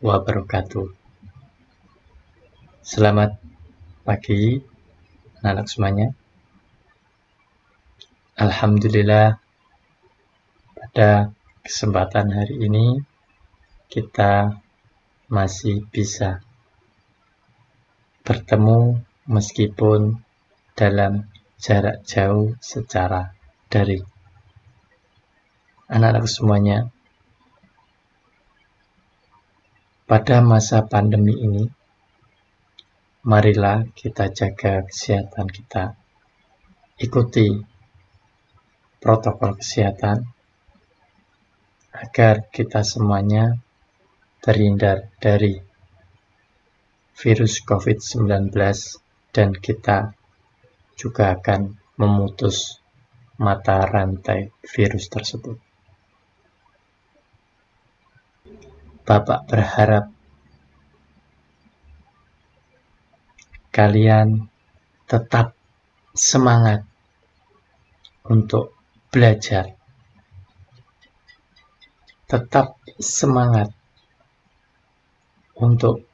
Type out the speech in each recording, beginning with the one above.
wabarakatuh. Selamat pagi anak-anak semuanya. Alhamdulillah, pada kesempatan hari ini kita masih bisa bertemu meskipun dalam jarak jauh secara daring. Anak-anak semuanya, pada masa pandemi ini, marilah kita jaga kesehatan kita. Ikuti protokol kesehatan agar kita semuanya terhindar dari virus COVID-19 dan kita juga akan memutus mata rantai virus tersebut. Bapak berharap kalian tetap semangat untuk belajar, tetap semangat untuk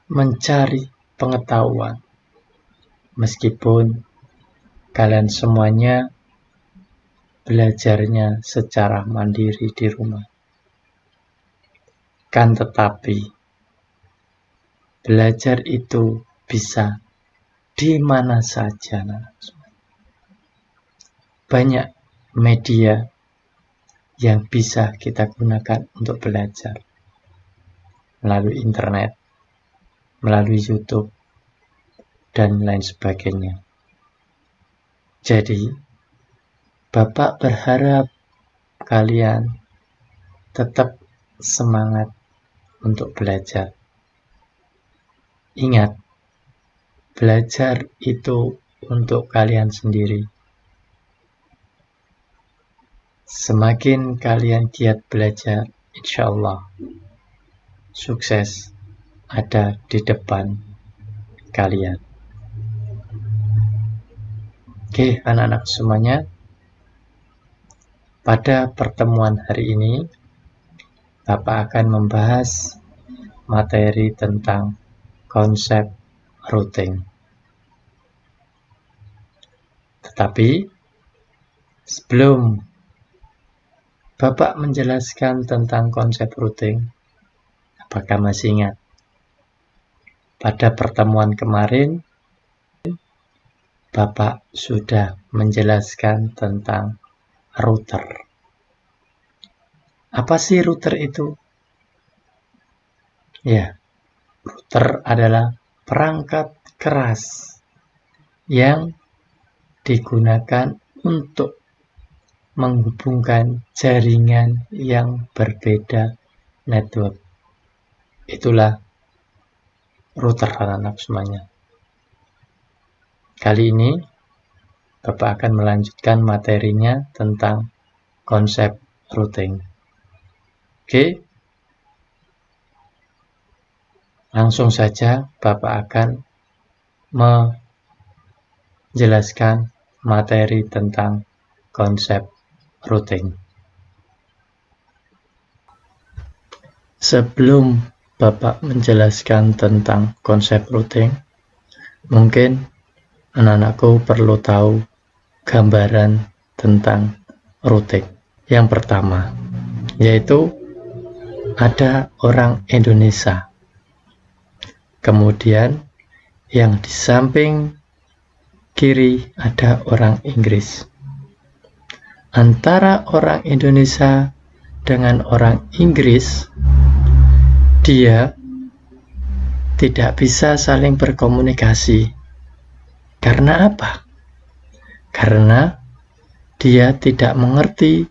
mencari pengetahuan, meskipun kalian semuanya belajarnya secara mandiri di rumah. Kan tetapi belajar itu bisa di mana saja. Banyak media yang bisa kita gunakan untuk belajar melalui internet, melalui YouTube, dan lain sebagainya. Jadi, Bapak berharap kalian tetap semangat untuk belajar. Ingat, belajar itu untuk kalian sendiri. Semakin kalian giat belajar, insya Allah sukses ada di depan kalian. Oke, anak-anak semuanya, pada pertemuan hari ini Bapak akan membahas materi tentang konsep routing. Tetapi sebelum Bapak menjelaskan tentang konsep routing, apakah masih ingat? Pada pertemuan kemarin, Bapak sudah menjelaskan tentang router. Apa sih router itu? Ya, router adalah perangkat keras yang digunakan untuk menghubungkan jaringan yang berbeda network. Itulah router anak-anak semuanya. Kali ini Bapak akan melanjutkan materinya tentang konsep routing. Oke, langsung saja Bapak akan menjelaskan materi tentang konsep routing. Sebelum Bapak menjelaskan tentang konsep routing, mungkin anak-anakku perlu tahu gambaran tentang routing. Yang pertama, yaitu ada orang Indonesia. Kemudian yang di samping kiri ada orang Inggris. Antara orang Indonesia dengan orang Inggris, dia tidak bisa saling berkomunikasi. Karena apa? Karena dia tidak mengerti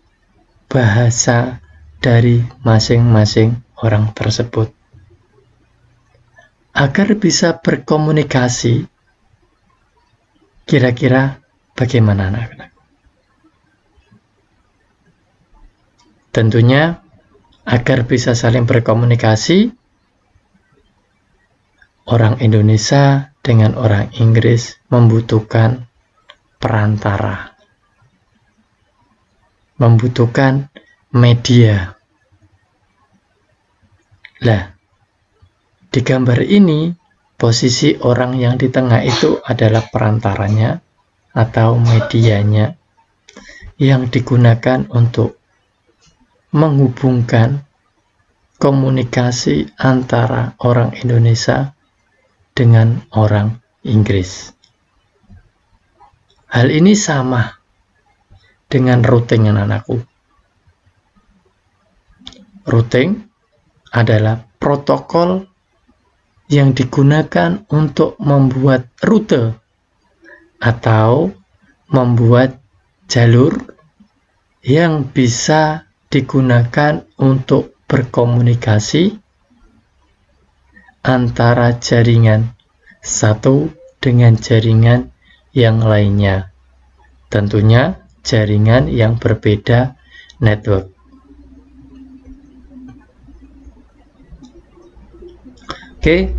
bahasa dari masing-masing orang tersebut. Agar bisa berkomunikasi, kira-kira bagaimana anak-anak? Tentunya agar bisa saling berkomunikasi, orang Indonesia dengan orang Inggris membutuhkan perantara, membutuhkan media. Lah, di gambar ini posisi orang yang di tengah itu adalah perantaranya atau medianya yang digunakan untuk menghubungkan komunikasi antara orang Indonesia dengan orang Inggris. Hal ini sama dengan routing anak-anakku. Routing adalah protokol yang digunakan untuk membuat rute atau membuat jalur yang bisa digunakan untuk berkomunikasi antara jaringan satu dengan jaringan yang lainnya. Tentunya jaringan yang berbeda network. Oke,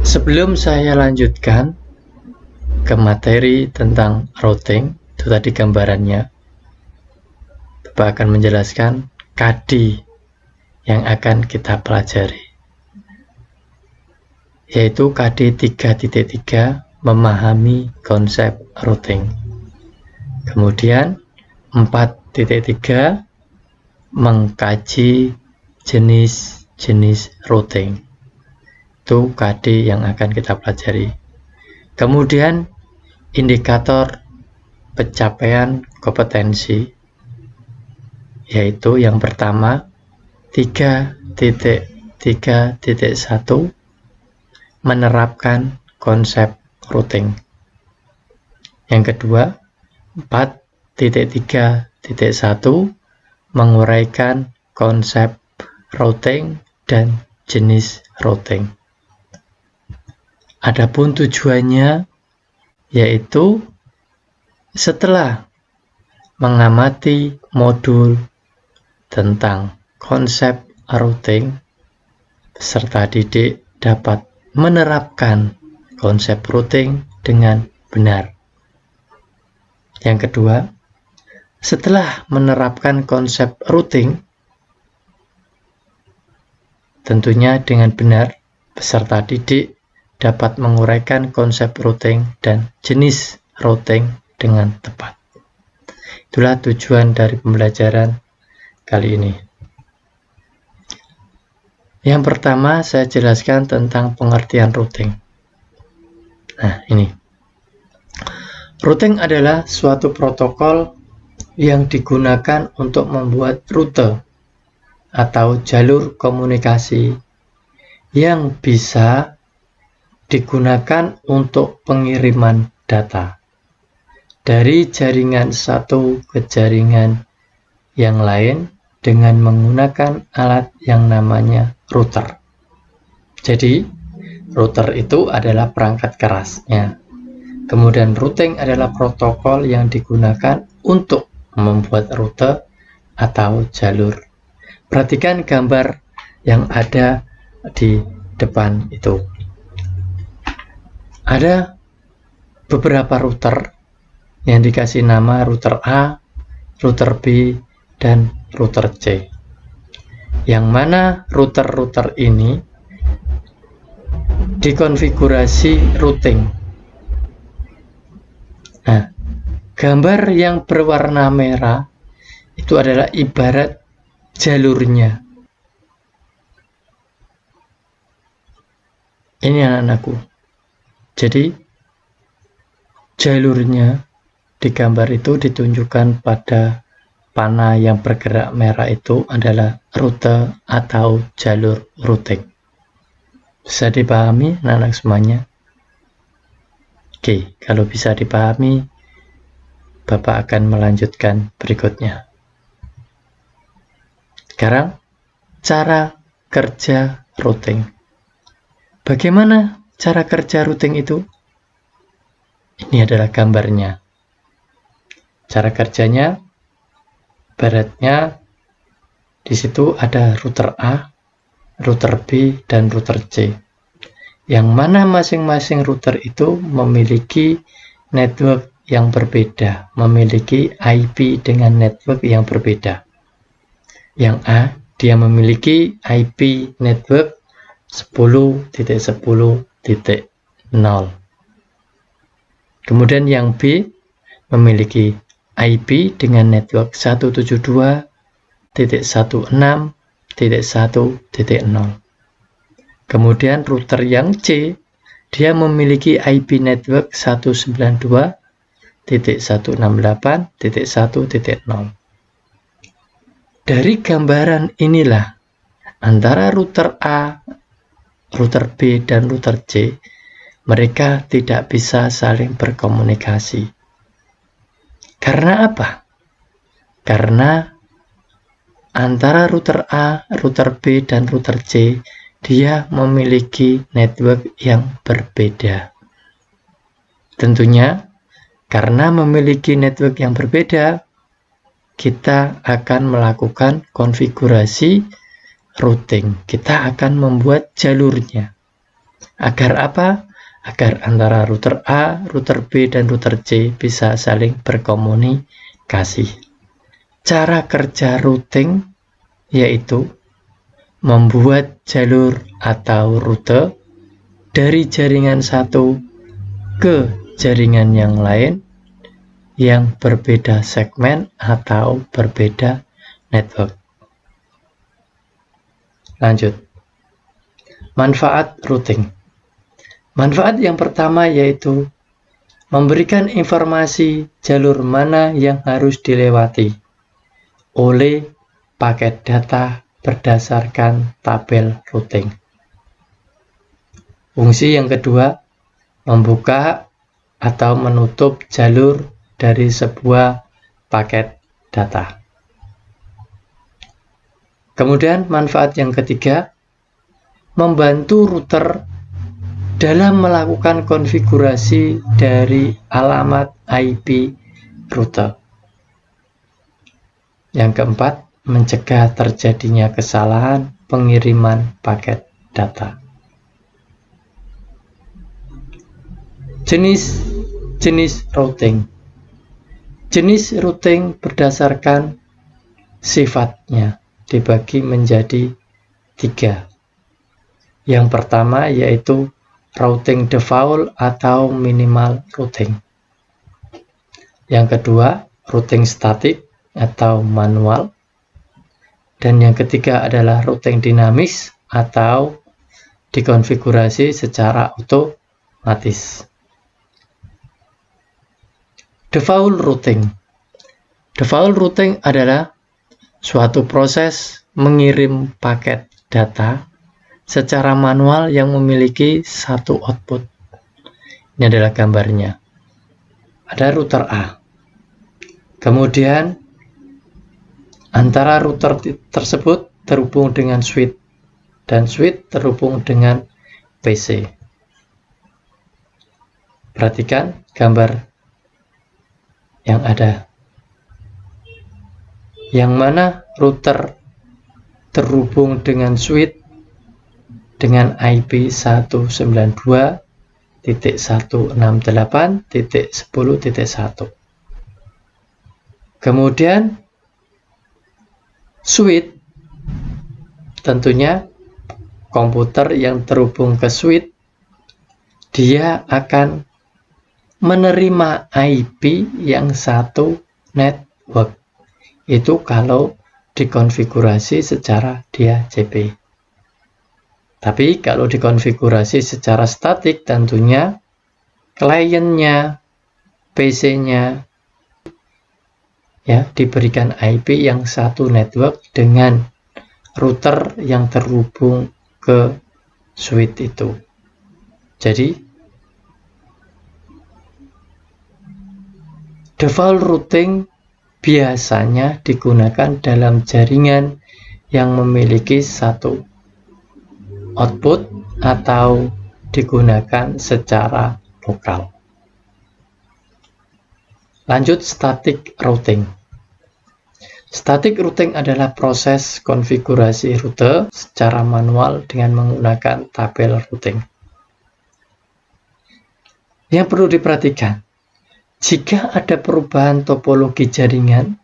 sebelum saya lanjutkan ke materi tentang routing, itu tadi gambarannya. Bapak akan menjelaskan KD yang akan kita pelajari, yaitu KD 3.3 memahami konsep routing. Kemudian 4.3 mengkaji jenis-jenis routing. Itu KD yang akan kita pelajari. Kemudian indikator pencapaian kompetensi, yaitu yang pertama 3.3.1 menerapkan konsep routing. Yang kedua 4.3.1 menguraikan konsep routing dan jenis routing. Adapun tujuannya yaitu setelah mengamati modul tentang konsep routing, peserta didik dapat menerapkan konsep routing dengan benar. Yang kedua, setelah menerapkan konsep routing, tentunya dengan benar, peserta didik dapat menguraikan konsep routing dan jenis routing dengan tepat. Itulah tujuan dari pembelajaran kali ini. Yang pertama, saya jelaskan tentang pengertian routing. Nah, ini. Routing adalah suatu protokol yang digunakan untuk membuat rute atau jalur komunikasi yang bisa digunakan untuk pengiriman data dari jaringan satu ke jaringan yang lain dengan menggunakan alat yang namanya router. Jadi, router itu adalah perangkat kerasnya. Kemudian routing adalah protokol yang digunakan untuk membuat rute atau jalur. Perhatikan gambar yang ada di depan itu. Ada beberapa router yang dikasih nama router A, router B, dan router C. Yang mana router-router ini dikonfigurasi routing. Nah, gambar yang berwarna merah itu adalah ibarat jalurnya. Ini anak-anakku. Jadi, jalurnya di gambar itu ditunjukkan pada panah yang bergerak merah itu adalah rute atau jalur routing. Bisa dipahami anak-anak semuanya? Oke, kalau bisa dipahami, Bapak akan melanjutkan berikutnya. Sekarang, cara kerja routing. Bagaimana cara kerja routing itu? Ini adalah gambarnya. Cara kerjanya, ibaratnya di situ ada router A, router B, dan router C. Yang mana masing-masing router itu memiliki network yang berbeda, memiliki IP dengan network yang berbeda. Yang A, dia memiliki IP network 10.10.0. Kemudian yang B memiliki IP dengan network 172.16.1.0. Kemudian router yang C, dia memiliki IP network 192.168.1.0. Dari gambaran inilah antara router A, router B, dan router C, mereka tidak bisa saling berkomunikasi. Karena apa? Karena antara router A, router B, dan router C, dia memiliki network yang berbeda. Tentunya, karena memiliki network yang berbeda, kita akan melakukan konfigurasi routing. Kita akan membuat jalurnya. Agar apa? Agar antara router A, router B, dan router C bisa saling berkomunikasi. Cara kerja routing yaitu membuat jalur atau rute dari jaringan satu ke jaringan yang lain yang berbeda segmen atau berbeda network. Lanjut. Manfaat routing. Manfaat yang pertama yaitu memberikan informasi jalur mana yang harus dilewati oleh paket data berdasarkan tabel routing. Fungsi yang kedua, membuka atau menutup jalur dari sebuah paket data. Kemudian manfaat yang ketiga, membantu router dalam melakukan konfigurasi dari alamat IP router. Yang keempat, mencegah terjadinya kesalahan pengiriman paket data. Jenis routing. Jenis routing berdasarkan sifatnya dibagi menjadi 3. Yang pertama yaitu routing default atau minimal routing. Yang kedua, routing static atau manual. Dan yang ketiga adalah routing dinamis atau dikonfigurasi secara otomatis. Default routing. Default routing adalah suatu proses mengirim paket data secara manual yang memiliki satu output. Ini adalah gambarnya. Ada router A. Kemudian antara router tersebut terhubung dengan switch dan switch terhubung dengan PC. Perhatikan gambar yang ada. Yang mana router terhubung dengan switch dengan IP 192.168.10.1. Kemudian switch, tentunya komputer yang terhubung ke switch, dia akan menerima IP yang satu network. Itu kalau dikonfigurasi secara DHCP. Tapi kalau dikonfigurasi secara statik, tentunya kliennya, PC-nya ya diberikan IP yang satu network dengan router yang terhubung ke switch itu. Jadi default routing biasanya digunakan dalam jaringan yang memiliki satu output atau digunakan secara lokal. Lanjut, static routing. Static routing adalah proses konfigurasi rute secara manual dengan menggunakan tabel routing. Yang perlu diperhatikan, jika ada perubahan topologi jaringan,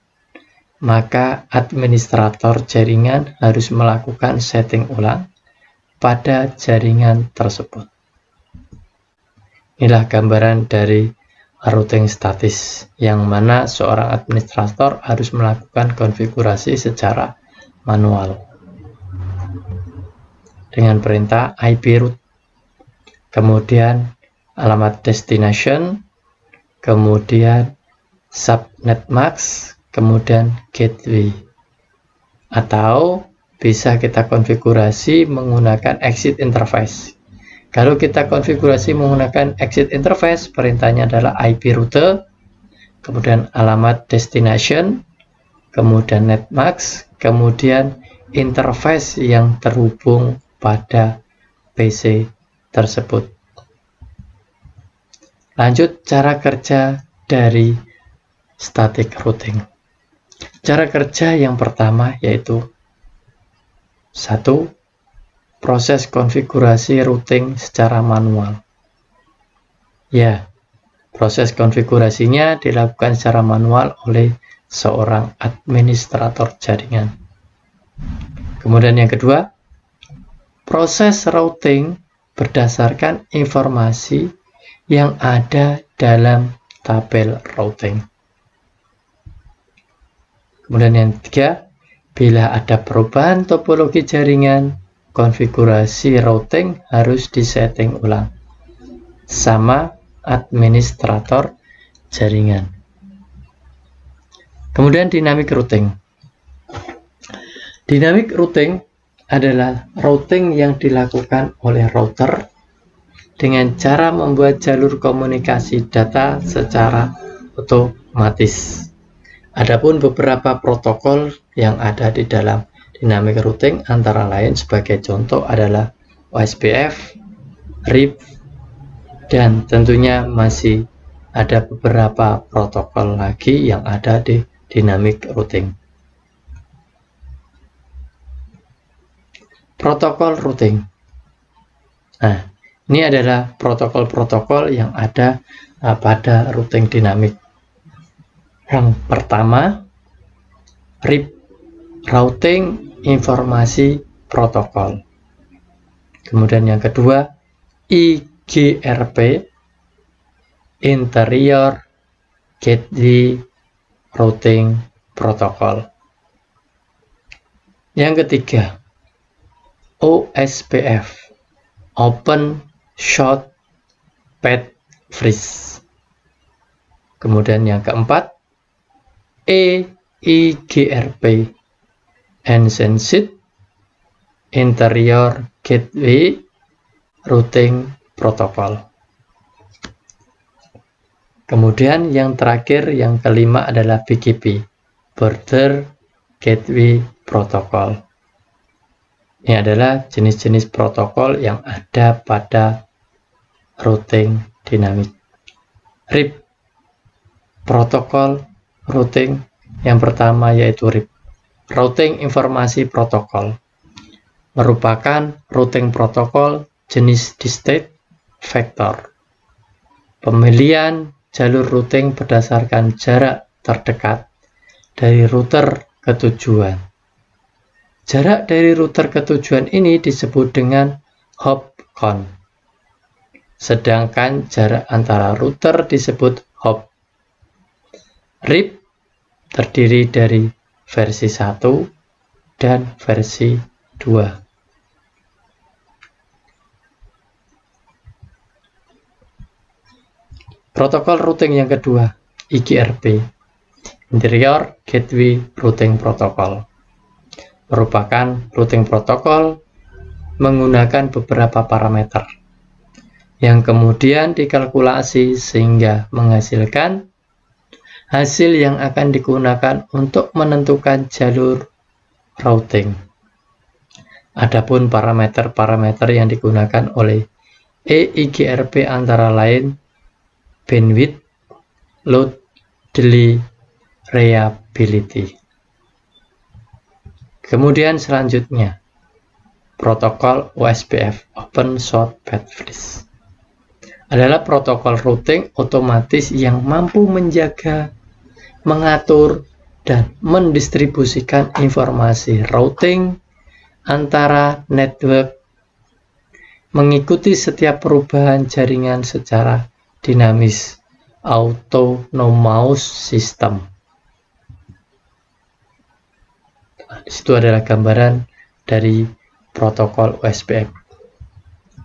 maka administrator jaringan harus melakukan setting ulang pada jaringan tersebut. Inilah gambaran dari routing statis, yang mana seorang administrator harus melakukan konfigurasi secara manual dengan perintah IP root, kemudian alamat destination, kemudian subnet mask, kemudian gateway. Atau bisa kita konfigurasi menggunakan exit interface. Kalau kita konfigurasi menggunakan exit interface, perintahnya adalah IP router, kemudian alamat destination, kemudian netmask, kemudian interface yang terhubung pada PC tersebut. Lanjut, cara kerja dari static routing. Cara kerja yang pertama yaitu 1. Proses konfigurasi routing secara manual. Ya, proses konfigurasinya dilakukan secara manual oleh seorang administrator jaringan. Kemudian yang kedua, proses routing berdasarkan informasi yang ada dalam tabel routing. Kemudian yang ketiga, bila ada perubahan topologi jaringan, konfigurasi routing harus disetting ulang sama administrator jaringan. Kemudian dynamic routing. Dynamic routing adalah routing yang dilakukan oleh router dengan cara membuat jalur komunikasi data secara otomatis. Adapun beberapa protokol yang ada di dalam dynamic routing antara lain sebagai contoh adalah OSPF, RIP, dan tentunya masih ada beberapa protokol lagi yang ada di dynamic routing. Protokol routing. Nah, ini adalah protokol-protokol yang ada pada routing dinamik. Yang pertama, RIP, routing informasi protokol. Kemudian yang kedua, IGRP, interior gateway routing protokol. Yang ketiga, OSPF, open short path freeze. Kemudian yang keempat, EIGRP, Enhanced Interior Gateway Routing Protocol. Kemudian yang terakhir, yang kelima adalah BGP, Border Gateway Protocol. Ini adalah jenis-jenis protokol yang ada pada routing dinamik. RIP, protokol routing yang pertama yaitu RIP, routing informasi protokol, merupakan routing protokol jenis distinct vector. Pemilihan jalur routing berdasarkan jarak terdekat dari router ke tujuan. Jarak dari router ke tujuan ini disebut dengan hop count. Sedangkan jarak antara router disebut hop. RIP terdiri dari versi 1 dan versi 2. Protokol routing yang kedua, IGRP, Interior Gateway Routing Protocol, merupakan routing protokol menggunakan beberapa parameter yang kemudian dikalkulasi sehingga menghasilkan hasil yang akan digunakan untuk menentukan jalur routing. Adapun parameter-parameter yang digunakan oleh EIGRP antara lain bandwidth, load, delay, reliability. Kemudian selanjutnya, protokol OSPF, Open Short Path Freeze, adalah protokol routing otomatis yang mampu menjaga, mengatur, dan mendistribusikan informasi routing antara network mengikuti setiap perubahan jaringan secara dinamis, autonomous system. Di situ adalah gambaran dari protokol OSPF.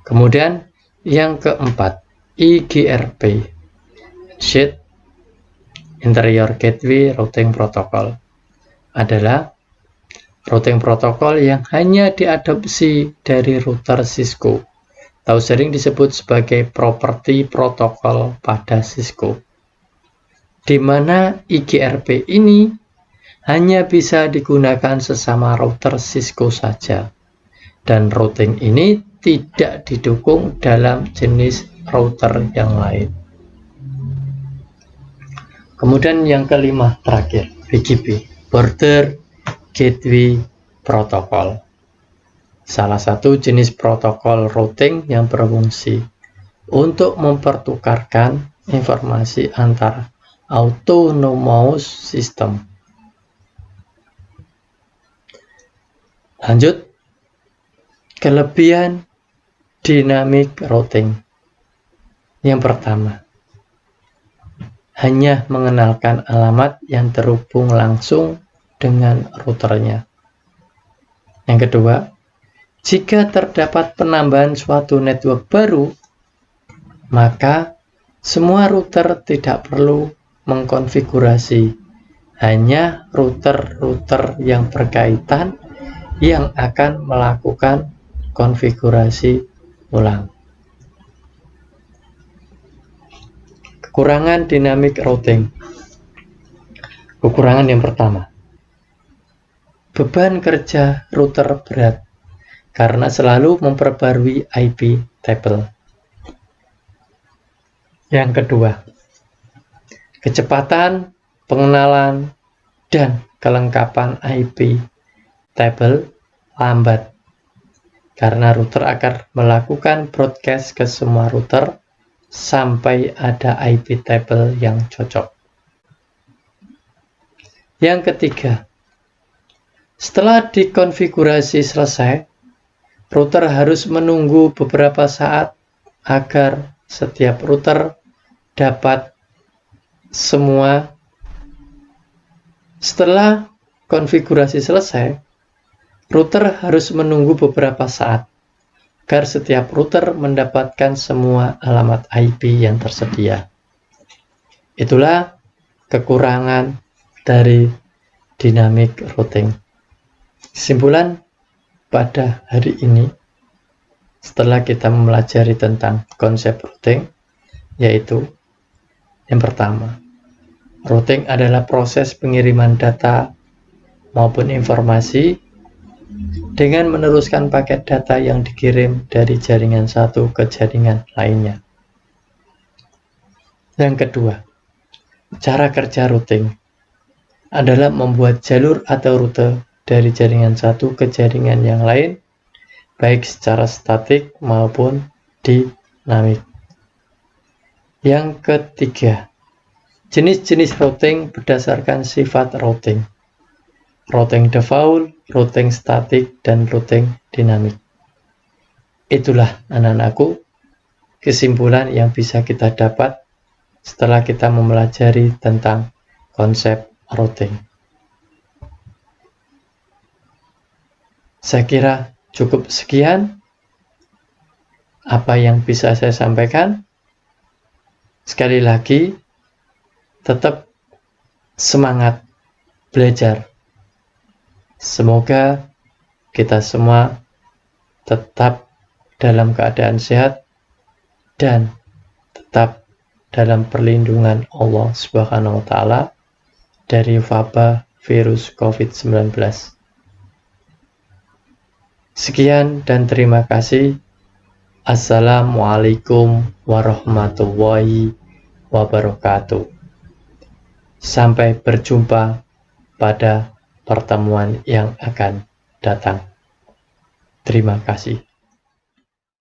Kemudian yang keempat, IGRP, Sheet Interior Gateway Routing Protocol, adalah routing protokol yang hanya diadopsi dari router Cisco, atau sering disebut sebagai properti protokol pada Cisco, di mana IGRP ini hanya bisa digunakan sesama router Cisco saja, dan routing ini tidak didukung dalam jenis router yang lain. Kemudian yang kelima terakhir, BGP, Border Gateway Protocol, salah satu jenis protokol routing yang berfungsi untuk mempertukarkan informasi antar autonomous system. Lanjut, kelebihan dynamic routing. Yang pertama, hanya mengenalkan alamat yang terhubung langsung dengan routernya. Yang kedua, jika terdapat penambahan suatu network baru, maka semua router tidak perlu mengkonfigurasi, hanya router-router yang berkaitan yang akan melakukan konfigurasi ulang. Kekurangan dynamic routing. Kekurangan yang pertama, beban kerja router berat karena selalu memperbarui IP table. Yang kedua, kecepatan pengenalan dan kelengkapan IP table lambat karena router akan melakukan broadcast ke semua router sampai ada IP table yang cocok. Yang ketiga, setelah dikonfigurasi selesai, router harus menunggu beberapa saat agar setiap router dapat semua. Setelah konfigurasi selesai, router harus menunggu beberapa saat agar setiap router mendapatkan semua alamat IP yang tersedia. Itulah kekurangan dari dynamic routing. Kesimpulan pada hari ini, setelah kita mempelajari tentang konsep routing, yaitu yang pertama, routing adalah proses pengiriman data maupun informasi dengan meneruskan paket data yang dikirim dari jaringan satu ke jaringan lainnya. Yang kedua, cara kerja routing adalah membuat jalur atau rute dari jaringan satu ke jaringan yang lain, baik secara statik maupun dinamik. Yang ketiga, jenis-jenis routing berdasarkan sifat routing. Routing default, routing statik, dan routing dinamik. Itulah anak-anakku kesimpulan yang bisa kita dapat setelah kita mempelajari tentang konsep routing. Saya kira cukup sekian apa yang bisa saya sampaikan. Sekali lagi, tetap semangat belajar. Semoga kita semua tetap dalam keadaan sehat dan tetap dalam perlindungan Allah Subhanahu wa Ta'ala dari wabah virus COVID-19. Sekian dan terima kasih. Assalamualaikum warahmatullahi wabarakatuh. Sampai berjumpa pada pertemuan yang akan datang. Terima kasih.